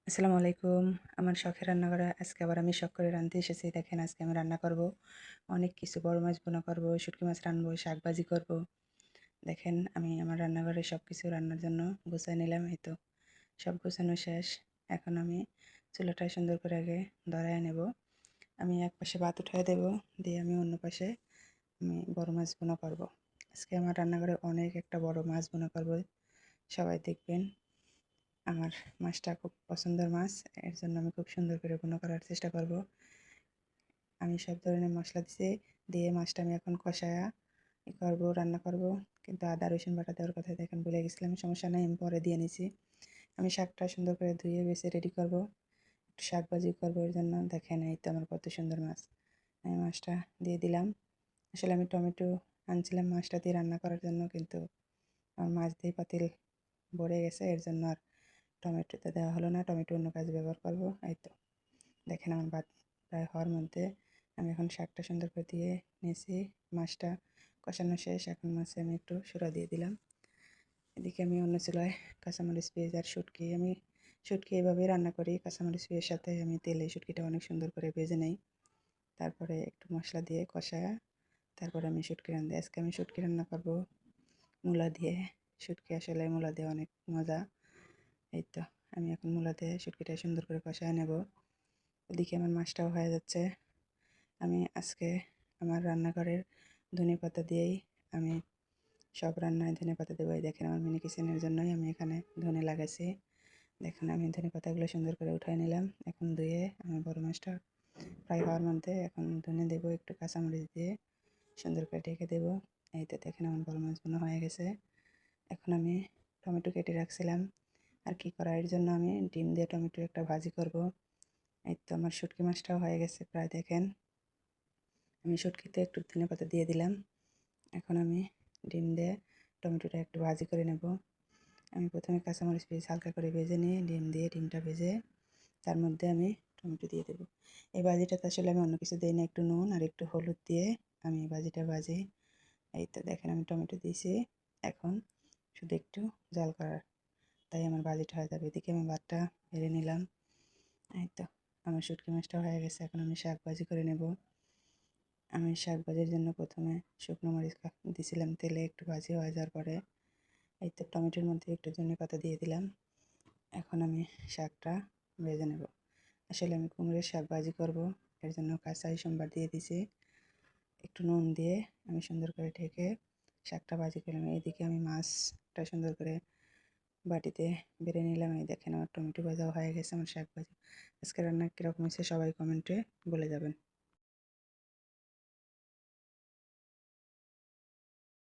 আসসালামু আলাইকুম। আমার শখের রান্নাঘরে আজকে আবার আমি শখ করে রাঁধতে এসেছি। দেখেন আজকে আমি রান্না করব। অনেক কিছু বড় মাছ ভুনা করব, শুটকি মাছ রানবো, শাক ভাজি করব। দেখেন আমি আমার রান্নাঘরে সবকিছু রান্নার জন্য গুছায় নিলাম। এই তো সব গোছানো শেষ। এখন আমি চুলাটা সুন্দর করে আগে ধরায় নেব। আমি এক পাশে ভাত উঠায় দেব, দিয়ে আমি অন্য পাশে বড় মাছ ভুনা করব। আজকে আমার রান্নাঘরে অনেক একটা বড় মাছ ভুনা করব। সবাই দেখবেন। আমার মাছটা খুব পছন্দের মাছ, এর জন্য আমি খুব সুন্দর করে ভুনা করার চেষ্টা করব। আমি সব ধরনের মশলা দিয়ে মাছটা আমি এখন কষায়া করব, রান্না করব। কিন্তু আদা রসুন বাটা দেওয়ার কথা দেখেন ভুলে গেছিলাম, সমস্যা নাই, আমি পরে দিয়ে নিছি। আমি শাকটা সুন্দর করে ধুয়ে বেছে রেডি করব, একটু শাক ভাজি করবো। এর জন্য দেখেন এই তো আমার কত সুন্দর মাছ। আমি মাছটা দিয়ে দিলাম। আসলে আমি টমেটো আনছিলাম মাছটা দিয়ে রান্না করার জন্য, কিন্তু আমার মাছ দিয়ে পাতিল ভরে গেছে, এর জন্য আর টমেটোতে দেওয়া হলো না। টমেটো অন্য কাজে ব্যবহার করব। এই তো দেখেন আমার ভাত প্রায় হওয়ার মধ্যে আমি এখন শাকটা সুন্দর করে দিয়ে নিয়েছি। মাছটা কষানো শেষ। এখন মাছে আমি একটু সুরা দিয়ে দিলাম। এদিকে আমি অন্য চুলায় কাঁচামরিচ পেঁয়াজ আর শুটকি এভাবেই রান্না করি। কাঁচামরিচ পেঁয়াজের সাথে আমি তেলে শুটকিটা অনেক সুন্দর করে ভেজে নেই, তারপরে একটু মশলা দিয়ে কষায়া তারপরে আমি শুটকি রান্না দিই। আজকে আমি শুটকি রান্না করবো মূলা দিয়ে। শুটকি আসলে মূলা দিয়ে অনেক মজা। এই তো আমি এখন মূলা দিয়ে শুটকিটা সুন্দর করে কষায় নেব। ওদিকে আমার মাছটাও হয়ে যাচ্ছে। আমি আজকে আমার রান্নাঘরের ধনেপাতা দিয়েই আমি সব রান্নায় ধনেপাতা দেবো। এই দেখেন আমার মিনি কিচেনের জন্যই আমি এখানে ধনে লাগাইছি। দেখুন আমি ধনেপাতাগুলো সুন্দর করে উঠাই নিলাম। এখন ধুয়ে আমি বড় মাছটা ফ্রাই হওয়ার মধ্যে এখন ধনে দেবো, একটু কাঁচামরিচ দিয়ে সুন্দর করে ঢেকে দেবো। এই তো দেখেন আমার বড় মাছগুলো হয়ে গেছে। এখন আমি টমেটো কেটে রাখছিলাম আর কি কড়াইয়ের জন্য আমি ডিম দিয়ে টমেটো একটা ভাজি করব। এই তো আমার শুটকি মাছটাও হয়ে গেছে প্রায়। দেখেন আমি শুটকিতে একটু ধনেপাতা দিয়ে দিলাম। এখন আমি ডিম দিয়ে টমেটোটা একটু ভাজি করে নেব। আমি প্রথমে কাঁচামরিচ পেঁয়াজ হালকা করে ভেজে নিয়ে ডিম দিয়ে ডিমটা ভেজে তার মধ্যে আমি টমেটো দিয়ে দেবো। এই ভাজিটাতে আসলে আমি অন্য কিছু দিই না, একটু নুন আর একটু হলুদ দিয়ে আমি ভাজিটা ভাজি। এই তো দেখেন আমি টমেটো দিয়েছি, এখন শুধু একটু জাল করার, তাই আমার ভাজিটা হয়ে যাবে। এদিকে আমি ভাতটা বেড়ে নিলাম। এই তো আমার শুটকি মাছটা হয়ে গেছে। এখন আমি শাক ভাজি করে নেব। আমি শাক ভাজির জন্য প্রথমে শুকনো মরিচ দিয়েছিলাম তেলে, একটু ভাজি হয়ে যাওয়ার পরে এই তো টমেটোর মধ্যে একটু ধনেপাতা দিয়ে দিলাম। এখন আমি শাকটা ভেজে নেব। আসলে আমি কুমড়োর শাক ভাজি করব, এর জন্য কাঁচাই সোমবার দিয়ে দিয়েছি। একটু নুন দিয়ে আমি সুন্দর করে ঢেকে শাকটা ভাজি করলাম। এদিকে আমি মাছটা সুন্দর করে বাটিতে বেড়ে নিলাম। এই দেখেন আমার টমেটো ভাজাও হয়ে গেছে, আমার শাক ভাজি। আজকে রান্না কীরকম হয়েছে সবাই কমেন্টে বলে যাবেন।